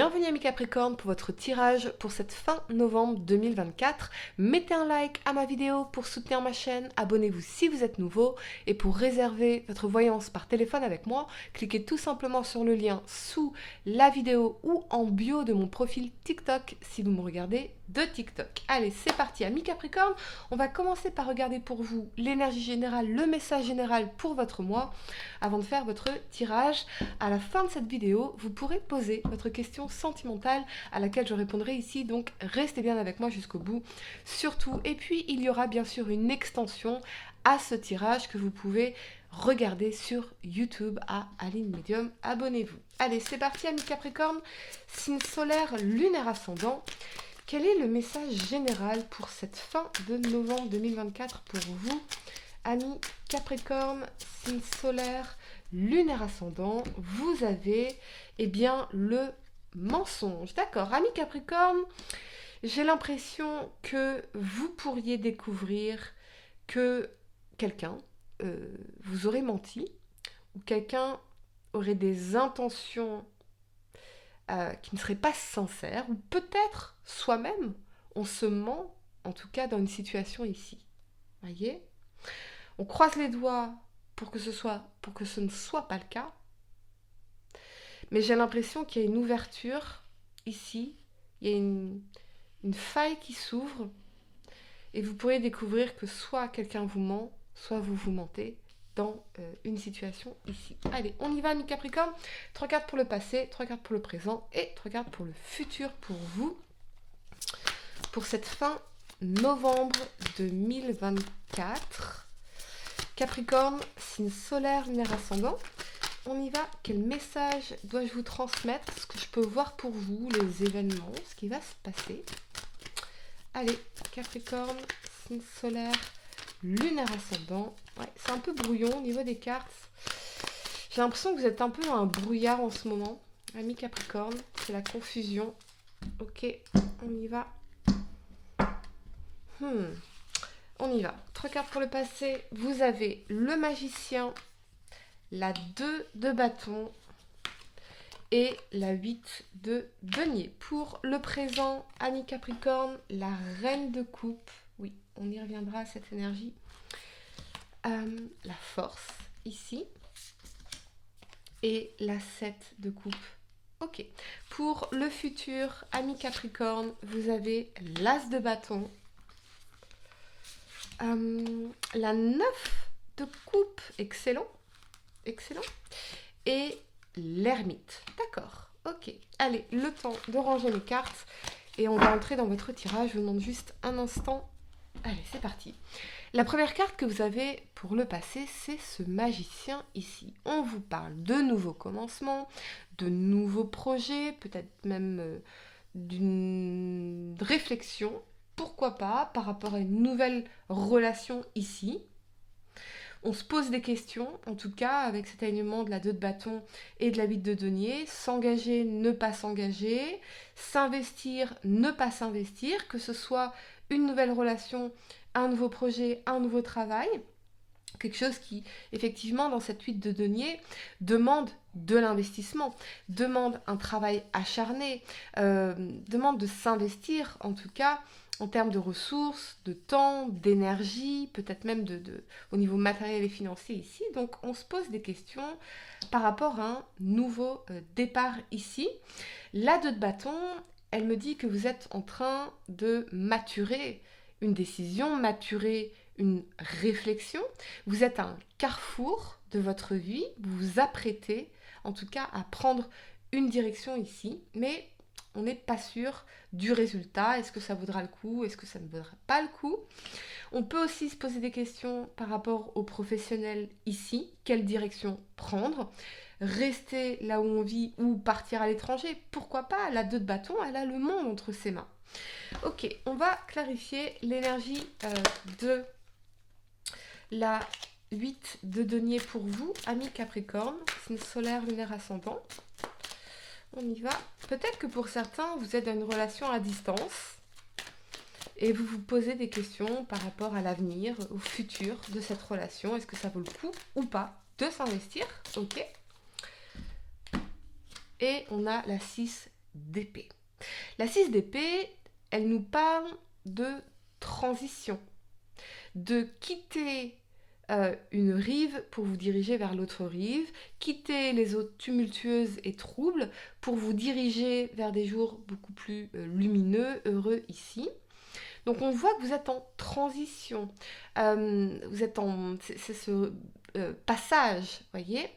Bienvenue amis Capricorne pour votre tirage pour cette fin novembre 2024. Mettez un like à ma vidéo pour soutenir ma chaîne, abonnez-vous si vous êtes nouveau et pour réserver votre voyance par téléphone avec moi, cliquez tout simplement sur le lien sous la vidéo ou en bio de mon profil TikTok si vous me regardez de TikTok. Allez, c'est parti amis Capricorne, on va commencer par regarder pour vous l'énergie générale, le message général pour votre mois avant de faire votre tirage. À la fin de cette vidéo, vous pourrez poser votre question sentimentale à laquelle je répondrai ici, donc restez bien avec moi jusqu'au bout surtout. Et puis il y aura bien sûr une extension à ce tirage que vous pouvez regarder sur YouTube à Aline Medium. Abonnez-vous. Allez, c'est parti amis Capricorne, signe solaire, lunaire ascendant. Quel est le message général pour cette fin de novembre 2024 pour vous, amis Capricorne, signe solaire, lunaire ascendant? Vous avez, eh bien, le mensonge. D'accord, amis Capricorne, j'ai l'impression que vous pourriez découvrir que quelqu'un vous aurait menti ou quelqu'un aurait des intentions qui ne seraient pas sincères, ou peut-être soi-même on se ment, en tout cas dans une situation ici. Voyez, on croise les doigts pour que ce ne soit pas le cas. Mais j'ai l'impression qu'il y a une ouverture ici, il y a une faille qui s'ouvre et vous pourrez découvrir que soit quelqu'un vous ment, soit vous vous mentez dans une situation ici. Allez, on y va, amis Capricorne. 3 cartes pour le passé, 3 cartes pour le présent et 3 cartes pour le futur pour vous. Pour cette fin novembre 2024. Capricorne, signe solaire, lunaire ascendant. On y va. Quel message dois-je vous transmettre? Ce que je peux voir pour vous, les événements, ce qui va se passer. Allez, Capricorne, signe solaire, lunaire ascendant. Ouais, c'est un peu brouillon au niveau des cartes. J'ai l'impression que vous êtes un peu dans un brouillard en ce moment. Amis Capricorne, c'est la confusion. Ok, on y va. On y va. 3 cartes pour le passé. Vous avez le magicien, la 2 de bâton et la 8 de denier. Pour le présent, amis Capricorne, la reine de coupe. Oui, on y reviendra à cette énergie. La force, ici. Et la 7 de coupe. Ok. Pour le futur, amis Capricorne, vous avez l'as de bâton. La 9 de coupe, excellent. Excellent. Et l'ermite. D'accord. Ok. Allez, le temps de ranger mes cartes. Et on va entrer dans votre tirage. Je vous demande juste un instant. Allez, c'est parti. La première carte que vous avez pour le passé, c'est ce magicien ici. On vous parle de nouveaux commencements, de nouveaux projets, peut-être même d'une réflexion, pourquoi pas, par rapport à une nouvelle relation ici. On se pose des questions, en tout cas, avec cet alignement de la 2 de bâton et de la 8 de denier. S'engager, ne pas s'engager. S'investir, ne pas s'investir. Que ce soit une nouvelle relation, un nouveau projet, un nouveau travail. Quelque chose qui, effectivement, dans cette 8 de denier, demande de l'investissement, demande un travail acharné, demande de s'investir, en tout cas, en termes de ressources, de temps, d'énergie, peut-être même au niveau matériel et financier ici. Donc, on se pose des questions par rapport à un nouveau départ ici. La 2 de bâton, elle me dit que vous êtes en train de maturer une décision, maturer une réflexion. Vous êtes à un carrefour de votre vie, vous vous apprêtez en tout cas à prendre une direction ici, mais on n'est pas sûr du résultat. Est-ce que ça vaudra le coup? Est-ce que ça ne vaudra pas le coup? On peut aussi se poser des questions par rapport aux professionnels ici. Quelle direction prendre? Rester là où on vit ou partir à l'étranger? Pourquoi pas? La 2 de bâton, elle a le monde entre ses mains. Ok, on va clarifier l'énergie de la 8 de denier pour vous, amis Capricorne, signe solaire, lunaire ascendant. On y va. Peut-être que pour certains, vous êtes dans une relation à distance et vous vous posez des questions par rapport à l'avenir, au futur de cette relation. Est-ce que ça vaut le coup ou pas de s'investir? Ok. Et on a la 6 d'épée. La 6 d'épée, elle nous parle de transition, de quitter une rive pour vous diriger vers l'autre rive, quitter les eaux tumultueuses et troubles pour vous diriger vers des jours beaucoup plus lumineux, heureux ici. Donc on voit que vous êtes en transition, vous êtes en... c'est ce passage, voyez,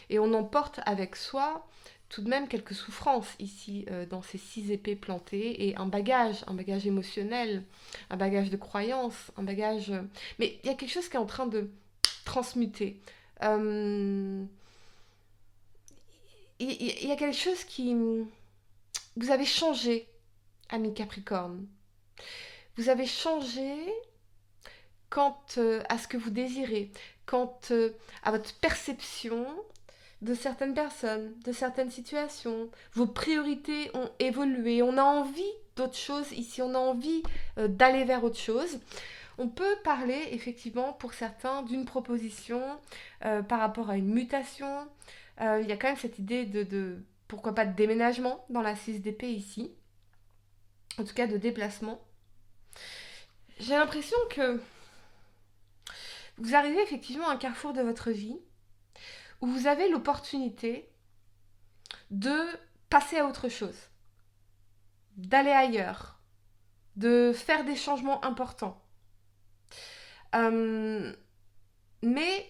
et on emporte avec soi tout de même quelques souffrances ici dans ces 6 épées plantées et un bagage émotionnel, un bagage de croyance, un bagage... Mais il y a quelque chose qui est en train de transmuter. Il y a quelque chose qui... Vous avez changé, ami Capricorne. Vous avez changé quant à ce que vous désirez, quant à votre perception de certaines personnes, de certaines situations. Vos priorités ont évolué. On a envie d'autre chose ici. On a envie d'aller vers autre chose. On peut parler effectivement pour certains d'une proposition par rapport à une mutation. Il y a quand même cette idée de pourquoi pas de déménagement dans la 6 d'épée ici. En tout cas de déplacement. J'ai l'impression que vous arrivez effectivement à un carrefour de votre vie où vous avez l'opportunité de passer à autre chose, d'aller ailleurs, de faire des changements importants. Mais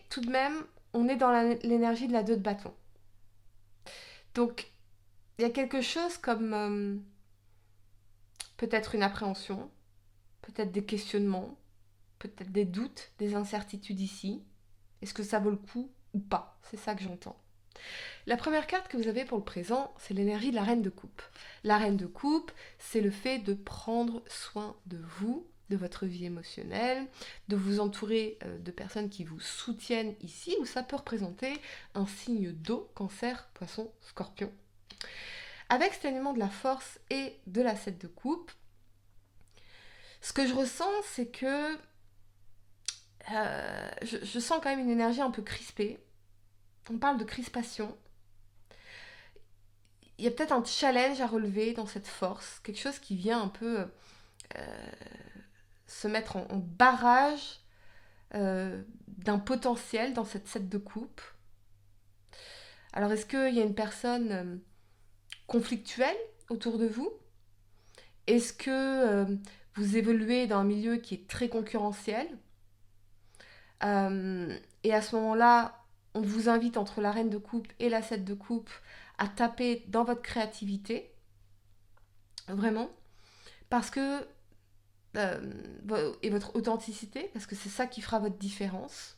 tout de même, on est dans l'énergie de la 2 de bâton. Donc, il y a quelque chose comme peut-être une appréhension, peut-être des questionnements, peut-être des doutes, des incertitudes ici. Est-ce que ça vaut le coup ou pas? C'est ça que j'entends. La première carte que vous avez pour le présent, c'est l'énergie de la reine de coupe. La reine de coupe, c'est le fait de prendre soin de vous, de votre vie émotionnelle, de vous entourer de personnes qui vous soutiennent ici, où ça peut représenter un signe d'eau, cancer, poisson, scorpion. Avec cet élément de la force et de la 7 de coupe, ce que je ressens, c'est que je sens quand même une énergie un peu crispée. On parle de crispation. Il y a peut-être un challenge à relever dans cette force, quelque chose qui vient un peu se mettre en barrage d'un potentiel dans cette 7 de coupe. Alors est-ce qu'il y a une personne conflictuelle autour de vous? Est-ce que vous évoluez dans un milieu qui est très concurrentiel? Et à ce moment-là, on vous invite entre la reine de coupe et la 7 de coupe à taper dans votre créativité, vraiment, parce que et votre authenticité, parce que c'est ça qui fera votre différence.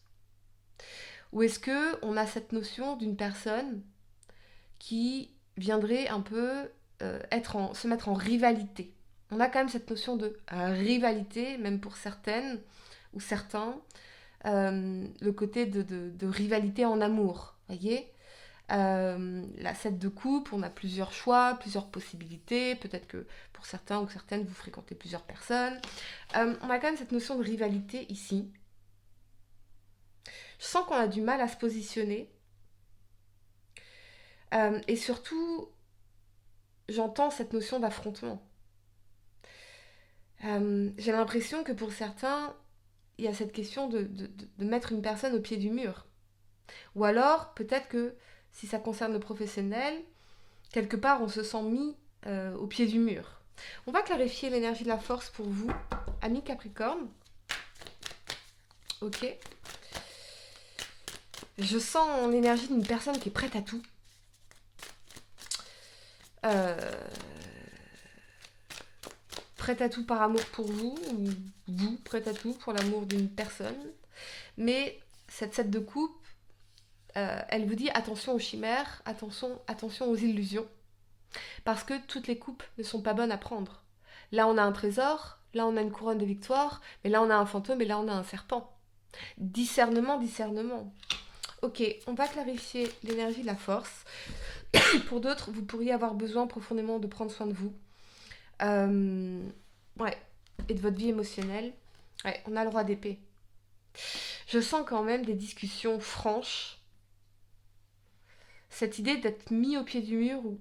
Ou est-ce que on a cette notion d'une personne qui viendrait un peu se mettre en rivalité? On a quand même cette notion de rivalité, même pour certaines ou certains, le côté de rivalité en amour, voyez. La 7 de coupe, on a plusieurs choix, plusieurs possibilités. Peut-être que pour certains ou certaines, vous fréquentez plusieurs personnes. On a quand même cette notion de rivalité ici. Je sens qu'on a du mal à se positionner. Et surtout, j'entends cette notion d'affrontement. J'ai l'impression que pour certains, il y a cette question de mettre une personne au pied du mur. Ou alors, peut-être que si ça concerne le professionnel, quelque part, on se sent mis au pied du mur. On va clarifier l'énergie de la force pour vous, amis Capricorne. Ok. Je sens l'énergie d'une personne qui est prête à tout. Prête à tout par amour pour vous, ou vous prête à tout pour l'amour d'une personne. Mais cette 7 de coupe, elle vous dit attention aux chimères, attention aux illusions. Parce que toutes les coupes ne sont pas bonnes à prendre. Là, on a un trésor, là, on a une couronne de victoire, mais là, on a un fantôme et là, on a un serpent. Discernement. Ok, on va clarifier l'énergie de la force. Pour d'autres, vous pourriez avoir besoin profondément de prendre soin de vous. Ouais, et de votre vie émotionnelle. Ouais, on a le roi d'épée. Je sens quand même des discussions franches. Cette idée d'être mis au pied du mur ou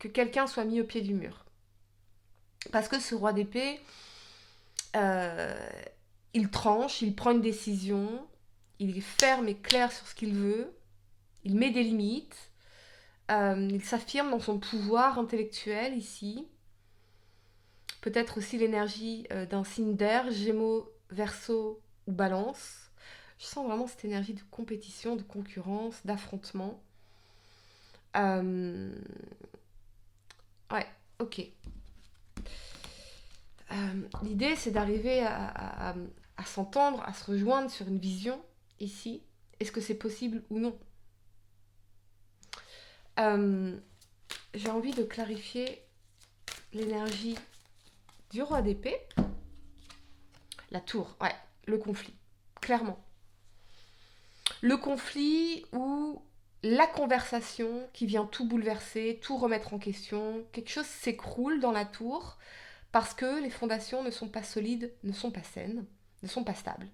que quelqu'un soit mis au pied du mur. Parce que ce roi d'épée, il tranche, il prend une décision, il est ferme et clair sur ce qu'il veut, il met des limites, il s'affirme dans son pouvoir intellectuel ici. Peut-être aussi l'énergie d'un signe d'air, Gémeaux, Verseau ou Balance. Je sens vraiment cette énergie de compétition, de concurrence, d'affrontement. Ouais, ok. L'idée, c'est d'arriver à s'entendre, à se rejoindre sur une vision ici. Est-ce que c'est possible ou non? J'ai envie de clarifier l'énergie du roi d'épée. La tour, ouais, le conflit, clairement. Le conflit où la conversation qui vient tout bouleverser, tout remettre en question, quelque chose s'écroule dans la tour parce que les fondations ne sont pas solides, ne sont pas saines, ne sont pas stables.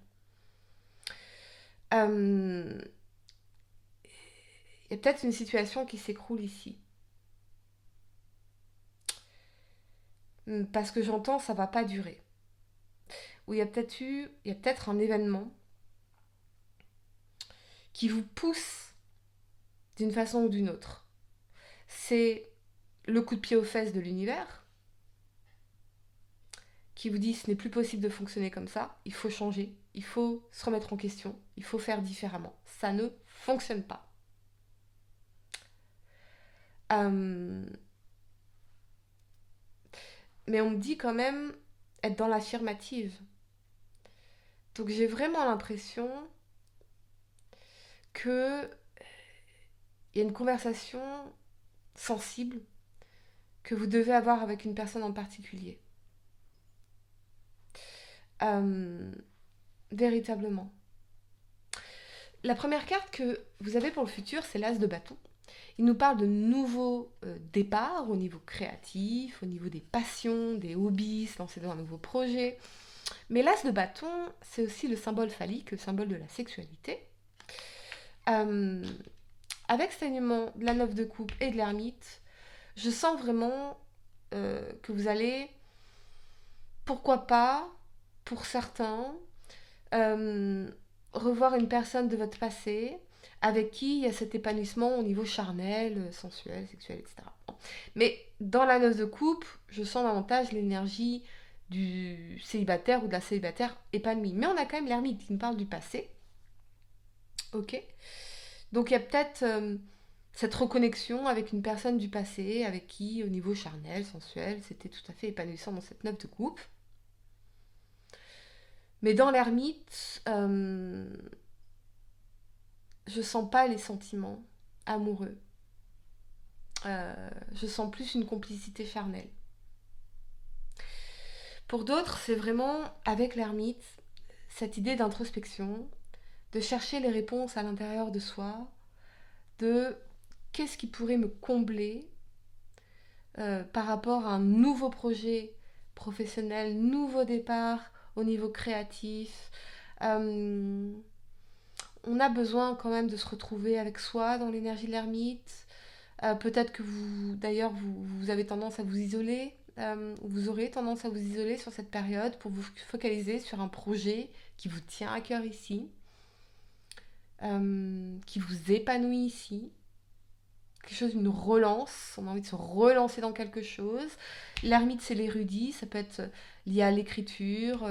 Il y a peut-être une situation qui s'écroule ici. Parce que j'entends, ça va pas durer. Où il y a peut-être un événement qui vous pousse d'une façon ou d'une autre. C'est le coup de pied aux fesses de l'univers qui vous dit ce n'est plus possible de fonctionner comme ça, il faut changer, il faut se remettre en question, il faut faire différemment. Ça ne fonctionne pas. Mais on me dit quand même être dans l'affirmative. Donc j'ai vraiment l'impression que il y a une conversation sensible que vous devez avoir avec une personne en particulier. Véritablement. La première carte que vous avez pour le futur, c'est l'As de bâton. Il nous parle de nouveaux départs au niveau créatif, au niveau des passions, des hobbies, se lancer dans un nouveau projet. Mais l'As de bâton, c'est aussi le symbole phallique, le symbole de la sexualité. Avec cet alignement de la 9 de coupe et de l'ermite, je sens vraiment que vous allez, pourquoi pas, pour certains, revoir une personne de votre passé avec qui il y a cet épanouissement au niveau charnel, sensuel, sexuel, etc. Mais dans la 9 de coupe, je sens davantage l'énergie du célibataire ou de la célibataire épanouie. Mais on a quand même l'ermite qui nous parle du passé. Ok. Donc il y a peut-être cette reconnexion avec une personne du passé, avec qui, au niveau charnel, sensuel, c'était tout à fait épanouissant dans cette 9 de coupe. Mais dans l'ermite, je sens pas les sentiments amoureux. Je sens plus une complicité charnelle. Pour d'autres, c'est vraiment, avec l'ermite, cette idée d'introspection, de chercher les réponses à l'intérieur de soi, de qu'est-ce qui pourrait me combler par rapport à un nouveau projet professionnel, nouveau départ au niveau créatif. On a besoin quand même de se retrouver avec soi dans l'énergie de l'ermite. Peut-être que vous avez tendance à vous isoler, vous aurez tendance à vous isoler sur cette période pour vous focaliser sur un projet qui vous tient à cœur ici, qui vous épanouit ici. Quelque chose, une relance, on a envie de se relancer dans quelque chose. L'ermite, c'est l'érudit, ça peut être lié à l'écriture,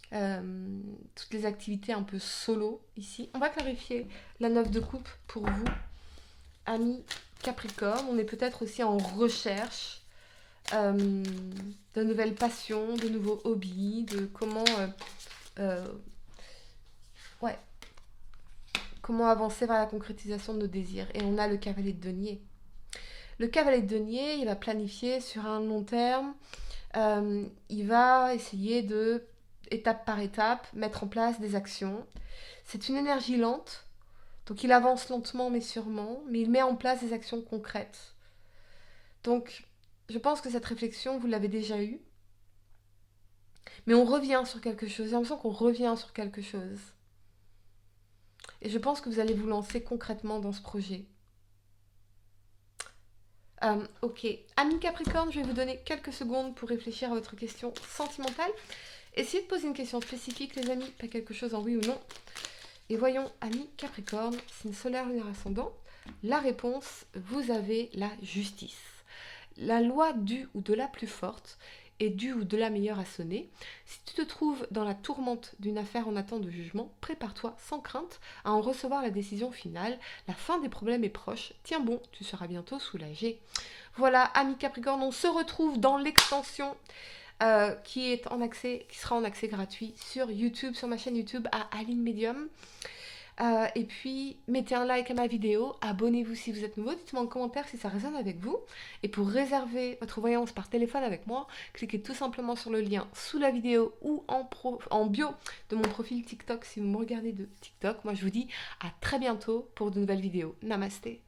toutes les activités un peu solo ici. On va clarifier la 9 de coupe pour vous, amis Capricorne. On est peut-être aussi en recherche de nouvelles passions, de nouveaux hobbies, de comment comment avancer vers la concrétisation de nos désirs. Et on a le cavalier de denier. Le cavalier de denier, il va planifier sur un long terme. Il va essayer de, étape par étape, mettre en place des actions. C'est une énergie lente, donc il avance lentement mais sûrement, mais il met en place des actions concrètes. Donc, je pense que cette réflexion, vous l'avez déjà eue. Mais on revient sur quelque chose. J'ai l'impression qu'on revient sur quelque chose. Et je pense que vous allez vous lancer concrètement dans ce projet. Ok, ami Capricorne, je vais vous donner quelques secondes pour réfléchir à votre question sentimentale. Essayez de poser une question spécifique, les amis, pas quelque chose en oui ou non. Et voyons, ami Capricorne, signe solaire, lunaire, ascendant. La réponse, vous avez la justice. La loi du ou de la plus forte et du ou de la meilleure à sonner. Si tu te trouves dans la tourmente d'une affaire en attente de jugement, prépare-toi sans crainte à en recevoir la décision finale. La fin des problèmes est proche. Tiens bon, tu seras bientôt soulagé. Voilà, amis Capricorne, on se retrouve dans l'extension qui sera en accès gratuit sur YouTube, sur ma chaîne YouTube à Aline Medium. Et puis, mettez un like à ma vidéo, abonnez-vous si vous êtes nouveau, dites-moi en commentaire si ça résonne avec vous. Et pour réserver votre voyance par téléphone avec moi, cliquez tout simplement sur le lien sous la vidéo ou en bio de mon profil TikTok si vous me regardez de TikTok. Moi, je vous dis à très bientôt pour de nouvelles vidéos. Namasté.